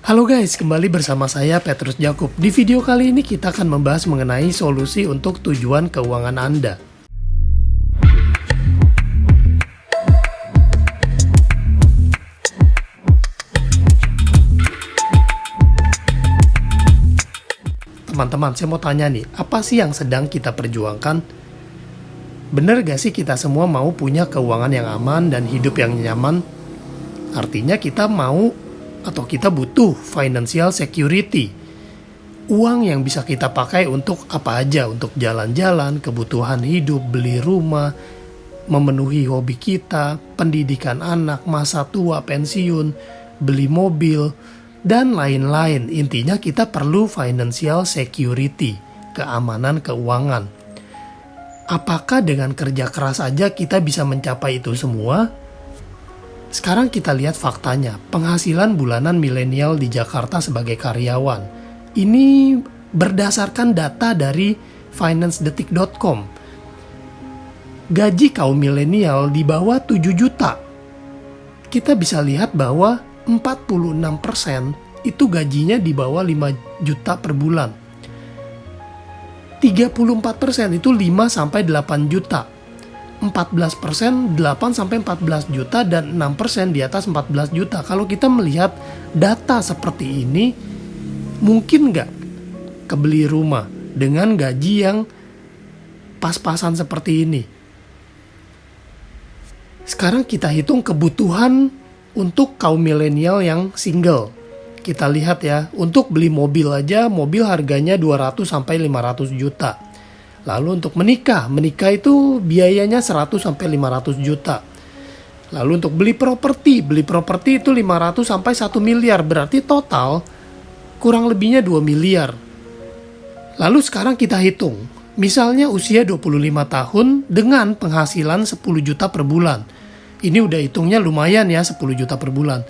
Halo guys, kembali bersama saya Petrus Jakub. Di video kali ini kita akan membahas mengenai solusi untuk tujuan keuangan Anda. Teman-teman, saya mau tanya nih, apa sih yang sedang kita perjuangkan? Bener gak sih kita semua mau punya keuangan yang aman dan hidup yang nyaman? Artinya kita mau atau kita butuh financial security. Uang yang bisa kita pakai untuk apa aja, untuk jalan-jalan, kebutuhan hidup, beli rumah, memenuhi hobi kita, pendidikan anak, masa tua, pensiun, beli mobil, dan lain-lain. Intinya kita perlu financial security, keamanan keuangan. Apakah dengan kerja keras aja kita bisa mencapai itu semua? Sekarang kita lihat faktanya, penghasilan bulanan milenial di Jakarta sebagai karyawan. Ini berdasarkan data dari financedetik.com. Gaji kaum milenial di bawah 7 juta. Kita bisa lihat bahwa 46% itu gajinya di bawah 5 juta per bulan. 34% itu 5-8 juta. 14% 8-14 juta dan 6% di atas 14 juta. Kalau kita melihat data seperti ini, mungkin nggak kebeli rumah dengan gaji yang pas-pasan seperti ini? Sekarang kita hitung kebutuhan untuk kaum milenial yang single. Kita lihat ya, untuk beli mobil aja, mobil harganya 200-500 juta. Lalu untuk menikah itu biayanya 100-500 juta. Lalu untuk beli properti itu 500-1 miliar. Berarti total kurang lebihnya 2 miliar. Lalu sekarang kita hitung. Misalnya usia 25 tahun dengan penghasilan 10 juta per bulan. Ini udah hitungnya lumayan ya, 10 juta per bulan.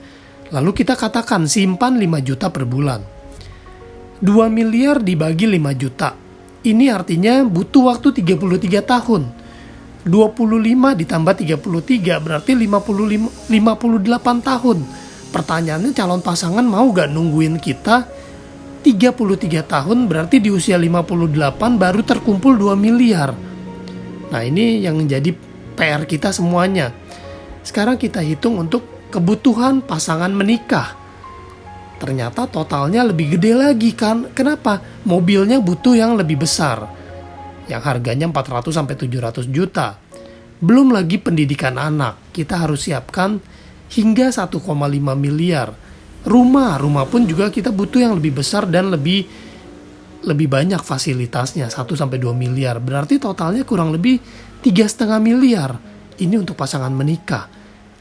Lalu kita katakan simpan 5 juta per bulan. 2 miliar dibagi 5 juta. Ini artinya butuh waktu 33 tahun. 25 ditambah 33 berarti 58 tahun. Pertanyaannya, calon pasangan mau gak nungguin kita 33 tahun, berarti di usia 58 baru terkumpul 2 miliar. Nah, ini yang jadi PR kita semuanya. Sekarang kita hitung untuk kebutuhan pasangan menikah. Ternyata totalnya lebih gede lagi kan. Kenapa? Mobilnya butuh yang lebih besar, yang harganya 400-700 juta. Belum lagi pendidikan anak, kita harus siapkan hingga 1,5 miliar. Rumah pun juga kita butuh yang lebih besar dan lebih banyak fasilitasnya, 1-2 miliar. Berarti totalnya kurang lebih 3,5 miliar. Ini untuk pasangan menikah.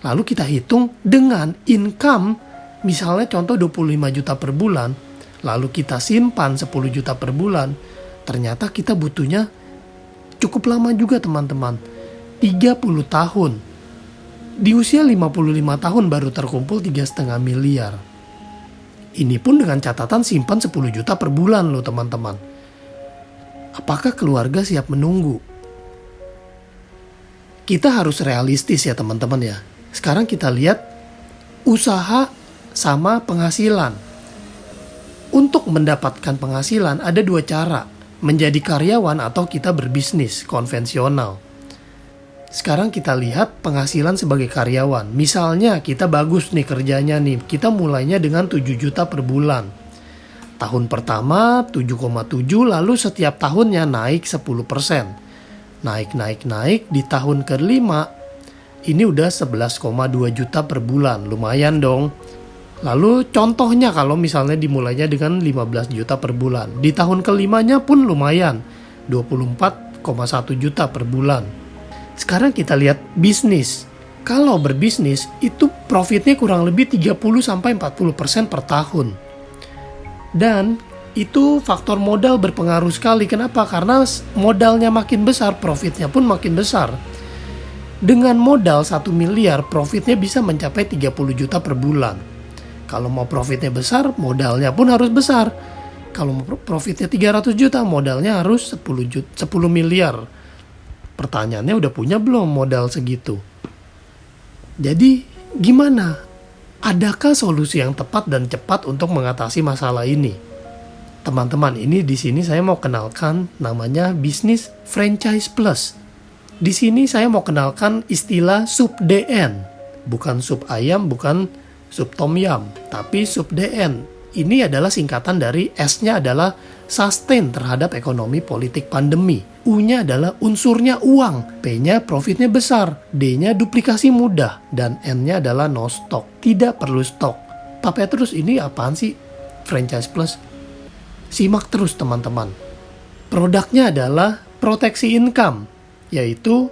Lalu kita hitung dengan income, misalnya contoh 25 juta per bulan, lalu kita simpan 10 juta per bulan, ternyata kita butuhnya cukup lama juga teman-teman, 30 tahun. Di usia 55 tahun baru terkumpul 3,5 miliar. Ini pun dengan catatan simpan 10 juta per bulan loh teman-teman. Apakah keluarga siap menunggu? Kita harus realistis ya teman-teman ya. Sekarang kita lihat usaha sama penghasilan. Untuk mendapatkan penghasilan ada 2 cara, menjadi karyawan atau kita berbisnis konvensional. Sekarang kita lihat penghasilan sebagai karyawan. Misalnya kita bagus nih kerjanya nih, kita mulainya dengan 7 juta per bulan. Tahun pertama 7,7, lalu setiap tahunnya naik 10%. Naik, di tahun ke-5 ini udah 11,2 juta per bulan, lumayan dong. Lalu contohnya kalau misalnya dimulainya dengan 15 juta per bulan. Di tahun ke-5-nya pun lumayan, 24,1 juta per bulan. Sekarang kita lihat bisnis. Kalau berbisnis itu profitnya kurang lebih 30-40% per tahun. Dan itu faktor modal berpengaruh sekali. Kenapa? Karena modalnya makin besar, profitnya pun makin besar. Dengan modal 1 miliar, profitnya bisa mencapai 30 juta per bulan. Kalau mau profitnya besar, modalnya pun harus besar. Kalau mau profitnya 300 juta, modalnya harus 10 miliar. Pertanyaannya, udah punya belum modal segitu? Jadi gimana? Adakah solusi yang tepat dan cepat untuk mengatasi masalah ini? Teman-teman, ini di sini saya mau kenalkan namanya bisnis franchise plus. Di sini saya mau kenalkan istilah sub DN. Bukan sup ayam, bukan sup tom yum, tapi sub DN. Ini adalah singkatan dari S-nya adalah sustain terhadap ekonomi politik pandemi. U-nya adalah unsurnya uang, P-nya profitnya besar, D-nya duplikasi mudah, dan N-nya adalah no stock, tidak perlu stok. Pak Petrus, ini apaan sih franchise plus? Simak terus teman-teman. Produknya adalah proteksi income, yaitu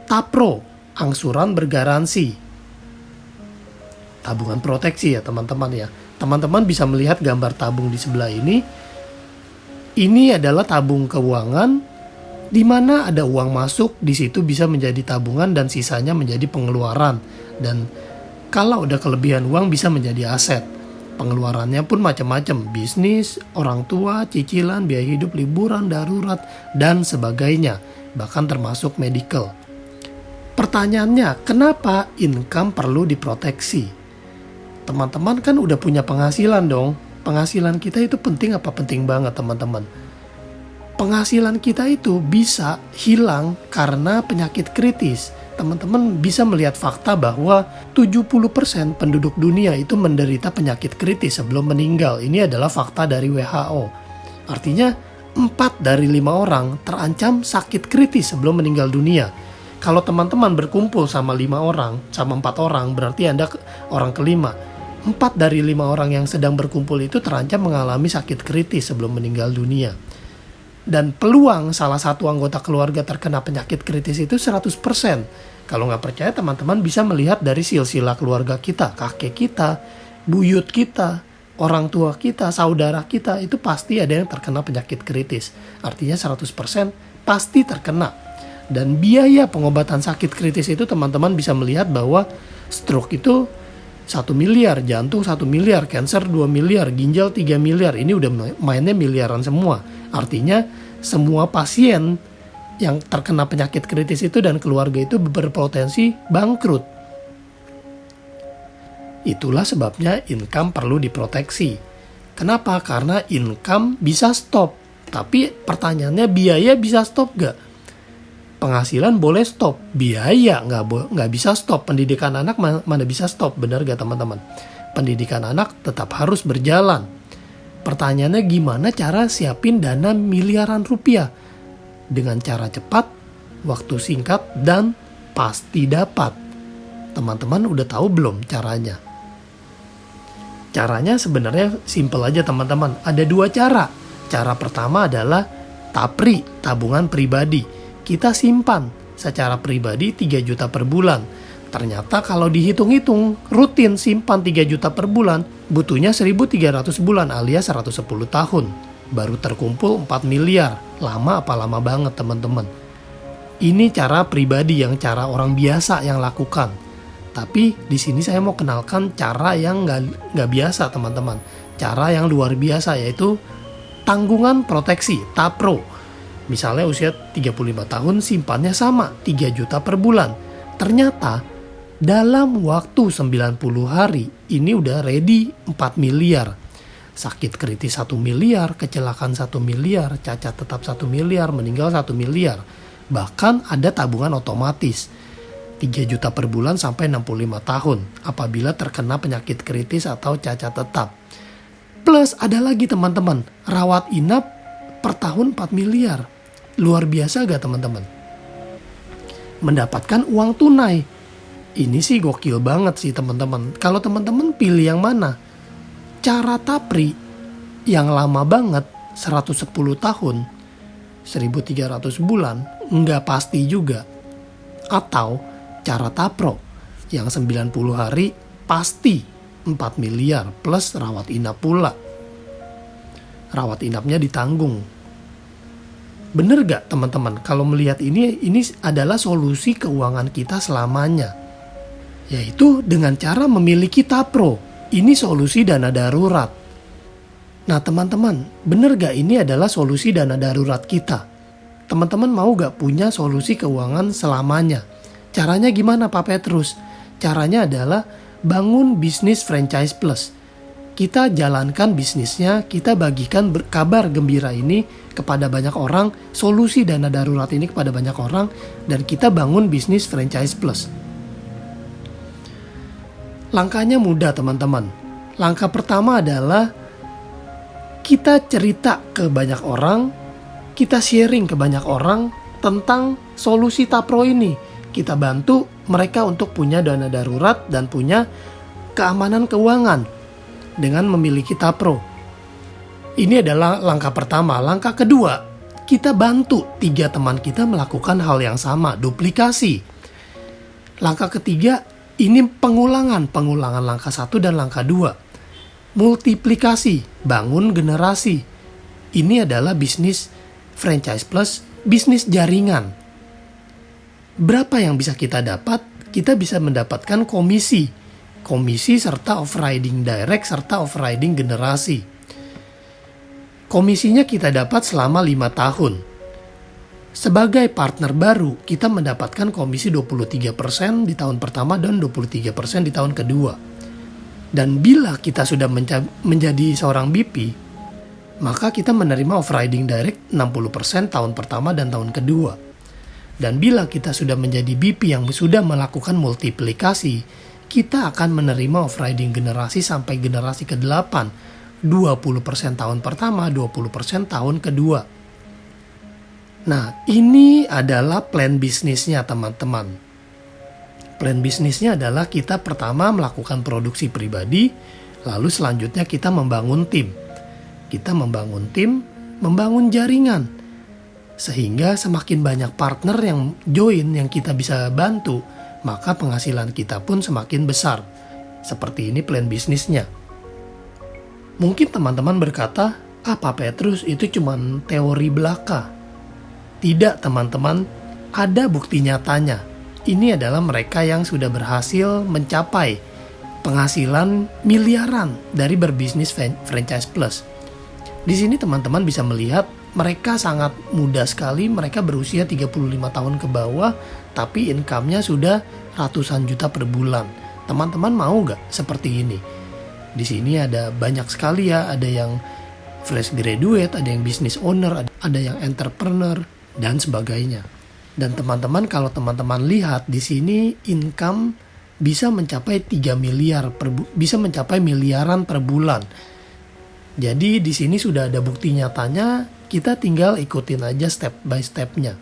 TAPRO, angsuran bergaransi. Tabungan proteksi ya teman-teman ya. Teman-teman bisa melihat gambar tabung di sebelah ini. Ini adalah tabung keuangan di mana ada uang masuk, di situ bisa menjadi tabungan dan sisanya menjadi pengeluaran. Dan kalau udah kelebihan uang bisa menjadi aset. Pengeluarannya pun macam-macam, bisnis, orang tua, cicilan, biaya hidup, liburan, darurat, dan sebagainya. Bahkan termasuk medical. Pertanyaannya, kenapa income perlu diproteksi? Teman-teman kan udah punya penghasilan dong. Penghasilan kita itu penting apa penting banget teman-teman? Penghasilan kita itu bisa hilang karena penyakit kritis. Teman-teman bisa melihat fakta bahwa 70% penduduk dunia itu menderita penyakit kritis sebelum meninggal. Ini adalah fakta dari WHO. Artinya 4 dari 5 orang terancam sakit kritis sebelum meninggal dunia. Kalau teman-teman berkumpul sama 5 orang, sama 4 orang, berarti Anda orang kelima. 4 dari 5 orang yang sedang berkumpul itu terancam mengalami sakit kritis sebelum meninggal dunia. Dan peluang salah satu anggota keluarga terkena penyakit kritis itu 100%. Kalau nggak percaya, teman-teman bisa melihat dari silsilah keluarga kita, kakek kita, buyut kita, orang tua kita, saudara kita, itu pasti ada yang terkena penyakit kritis. Artinya 100% pasti terkena. Dan biaya pengobatan sakit kritis itu teman-teman bisa melihat bahwa stroke itu 1 miliar, jantung 1 miliar, cancer 2 miliar, ginjal 3 miliar. Ini udah mainnya miliaran semua. Artinya semua pasien yang terkena penyakit kritis itu dan keluarga itu berpotensi bangkrut. Itulah sebabnya income perlu diproteksi. Kenapa? Karena income bisa stop. Tapi pertanyaannya, biaya bisa stop gak? Penghasilan boleh stop, biaya nggak bisa stop. Pendidikan anak mana bisa stop, benar gak teman-teman? Pendidikan anak tetap harus berjalan. Pertanyaannya, gimana cara siapin dana miliaran rupiah? Dengan cara cepat, waktu singkat, dan pasti dapat. Teman-teman udah tahu belum caranya? Caranya sebenarnya simple aja teman-teman. Ada 2 cara. Cara pertama adalah TAPRI, tabungan pribadi. Kita simpan secara pribadi 3 juta per bulan. Ternyata kalau dihitung-hitung, rutin simpan 3 juta per bulan, butuhnya 1.300 bulan alias 110 tahun. Baru terkumpul 4 miliar. Lama apa lama banget teman-teman. Ini cara pribadi, yang cara orang biasa yang lakukan. Tapi di sini saya mau kenalkan cara yang nggak biasa teman-teman. Cara yang luar biasa, yaitu tanggungan proteksi, TAPRO. Misalnya usia 35 tahun simpannya sama 3 juta per bulan. Ternyata dalam waktu 90 hari ini udah ready 4 miliar. Sakit kritis 1 miliar, kecelakaan 1 miliar, cacat tetap 1 miliar, meninggal 1 miliar. Bahkan ada tabungan otomatis 3 juta per bulan sampai 65 tahun apabila terkena penyakit kritis atau cacat tetap. Plus ada lagi teman-teman, rawat inap per tahun 4 miliar. Luar biasa gak teman-teman? Mendapatkan uang tunai. Ini sih gokil banget sih teman-teman. Kalau teman-teman pilih yang mana? Cara TAPRI yang lama banget, 110 tahun, 1.300 bulan, nggak pasti juga. Atau cara TAPRO yang 90 hari pasti 4 miliar plus rawat inap pula. Rawat inapnya ditanggung. Bener gak teman-teman? Kalau melihat ini adalah solusi keuangan kita selamanya. Yaitu dengan cara memiliki TAPRO. Ini solusi dana darurat. Nah teman-teman, bener gak ini adalah solusi dana darurat kita? Teman-teman mau gak punya solusi keuangan selamanya? Caranya gimana Pak Petrus? Caranya adalah bangun bisnis franchise plus. Kita jalankan bisnisnya, kita bagikan kabar gembira ini kepada banyak orang, solusi dana darurat ini kepada banyak orang, dan kita bangun bisnis franchise plus. Langkahnya mudah teman-teman. Langkah pertama adalah kita cerita ke banyak orang, kita sharing ke banyak orang tentang solusi Tapro ini. Kita bantu mereka untuk punya dana darurat dan punya keamanan keuangan dengan memiliki Tapro. Ini adalah langkah pertama. Langkah kedua, kita bantu 3 teman kita melakukan hal yang sama, duplikasi. Langkah ketiga, ini pengulangan langkah 1 dan langkah 2. Multiplikasi, bangun generasi. Ini adalah bisnis franchise plus, bisnis jaringan. Berapa yang bisa kita dapat? Kita bisa mendapatkan komisi serta overriding direct serta overriding generasi. Komisinya kita dapat selama 5 tahun. Sebagai partner baru, kita mendapatkan komisi 23% di tahun pertama dan 23% di tahun kedua. Dan bila kita sudah menjadi seorang BP, maka kita menerima overriding direct 60% tahun pertama dan tahun kedua. Dan bila kita sudah menjadi BP yang sudah melakukan multiplikasi, kita akan menerima overriding generasi sampai generasi ke-8. 20% tahun pertama, 20% tahun kedua. Nah, ini adalah plan bisnisnya teman-teman. Plan bisnisnya adalah kita pertama melakukan produksi pribadi, lalu selanjutnya kita membangun tim. Kita membangun tim, membangun jaringan. Sehingga semakin banyak partner yang join yang kita bisa bantu, maka penghasilan kita pun semakin besar. Seperti ini plan bisnisnya. Mungkin teman-teman berkata, Pak Petrus itu cuma teori belaka. Tidak teman-teman, ada bukti nyatanya. Ini adalah mereka yang sudah berhasil mencapai penghasilan miliaran dari berbisnis franchise plus. Di sini teman-teman bisa melihat mereka sangat muda sekali, mereka berusia 35 tahun ke bawah, tapi income-nya sudah ratusan juta per bulan. Teman-teman mau nggak seperti ini? Di sini ada banyak sekali ya, ada yang fresh graduate, ada yang business owner, ada yang entrepreneur, dan sebagainya. Dan teman-teman, kalau teman-teman lihat di sini income bisa mencapai 3 miliar, bisa mencapai miliaran per bulan. Jadi di sini sudah ada bukti nyatanya, kita tinggal ikutin aja step by stepnya.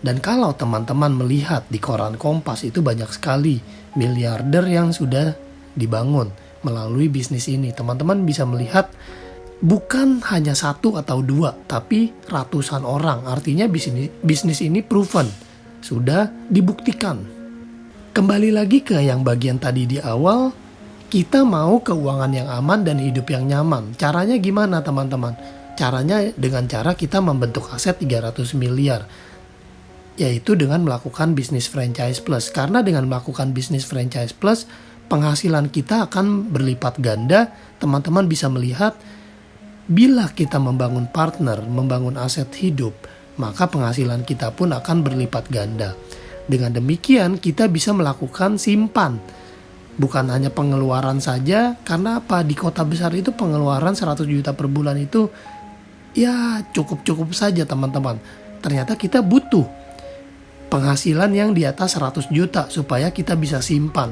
Dan kalau teman-teman melihat di koran Kompas itu banyak sekali miliarder yang sudah dibangun melalui bisnis ini. Teman-teman bisa melihat bukan hanya 1 atau 2, tapi ratusan orang. Artinya bisnis ini proven, sudah dibuktikan. Kembali lagi ke yang bagian tadi di awal, kita mau keuangan yang aman dan hidup yang nyaman. Caranya gimana teman-teman? Caranya dengan cara kita membentuk aset 300 miliar. Yaitu dengan melakukan bisnis franchise plus. Karena dengan melakukan bisnis franchise plus, penghasilan kita akan berlipat ganda. Teman-teman bisa melihat, bila kita membangun partner, membangun aset hidup, maka penghasilan kita pun akan berlipat ganda. Dengan demikian, kita bisa melakukan simpan. Bukan hanya pengeluaran saja, karena apa? Di kota besar itu pengeluaran 100 juta per bulan itu ya cukup-cukup saja teman-teman. Ternyata kita butuh penghasilan yang di atas 100 juta supaya kita bisa simpan.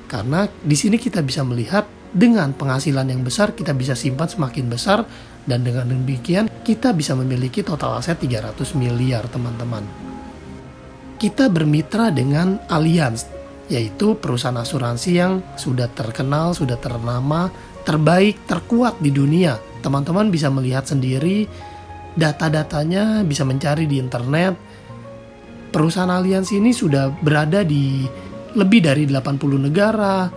Karena di sini kita bisa melihat dengan penghasilan yang besar kita bisa simpan semakin besar, dan dengan demikian kita bisa memiliki total aset 300 miliar teman-teman. Kita bermitra dengan Allianz, yaitu perusahaan asuransi yang sudah terkenal, sudah ternama, terbaik, terkuat di dunia. Teman-teman bisa melihat sendiri data-datanya, bisa mencari di internet. Perusahaan Allianz ini sudah berada di lebih dari 80 negara,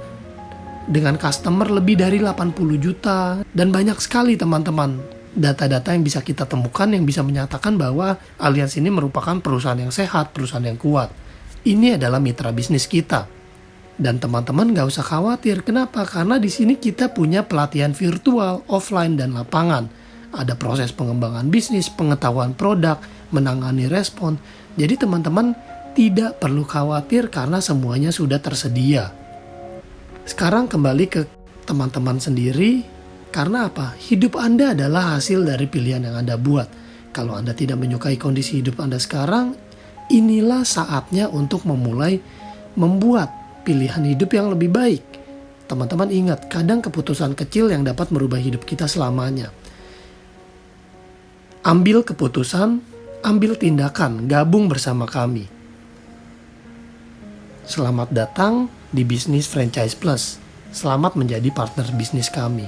dengan customer lebih dari 80 juta, dan banyak sekali teman-teman data-data yang bisa kita temukan yang bisa menyatakan bahwa Allianz ini merupakan perusahaan yang sehat, perusahaan yang kuat. Ini adalah mitra bisnis kita. Dan teman-teman gak usah khawatir. Kenapa? Karena di sini kita punya pelatihan virtual, offline, dan lapangan. Ada proses pengembangan bisnis, pengetahuan produk, menangani respon. Jadi teman-teman tidak perlu khawatir karena semuanya sudah tersedia. Sekarang kembali ke teman-teman sendiri, karena apa? Hidup Anda adalah hasil dari pilihan yang Anda buat. Kalau Anda tidak menyukai kondisi hidup Anda sekarang, inilah saatnya untuk memulai membuat pilihan hidup yang lebih baik. Teman-teman ingat, kadang keputusan kecil yang dapat merubah hidup kita selamanya. Ambil keputusan, ambil tindakan, gabung bersama kami. Selamat datang di Bisnis Franchise Plus. Selamat menjadi partner bisnis kami.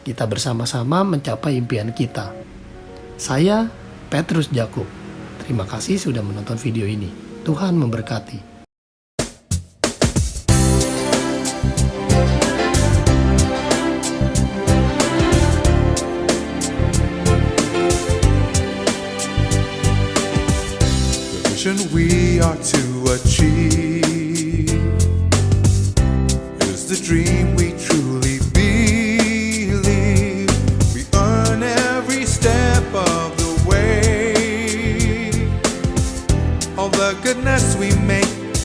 Kita bersama-sama mencapai impian kita. Saya Petrus Jakub. Terima kasih sudah menonton video ini. Tuhan memberkati. We are to achieve is the dream we truly believe. We earn every step of the way. All the goodness we make